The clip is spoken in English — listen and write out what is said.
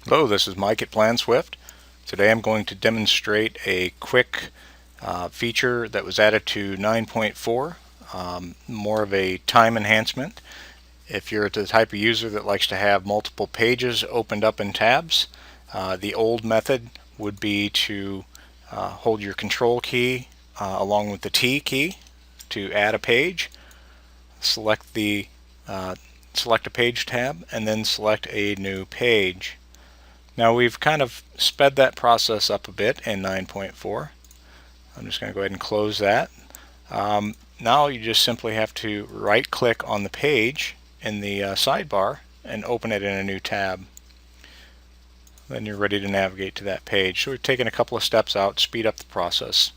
Hello, this is Mike at PlanSwift. Today I'm going to demonstrate a quick feature that was added to 9.4, more of a time enhancement. If you're the type of user that likes to have multiple pages opened up in tabs, the old method would be to hold your control key along with the T key to add a page, select a page tab, and then select a new page. Now we've kind of sped that process up a bit in 9.4. I'm just going to go ahead and close that. Now you just simply have to right click on the page in the sidebar and open it in a new tab. Then you're ready to navigate to that page. So we've taken a couple of steps out to speed up the process.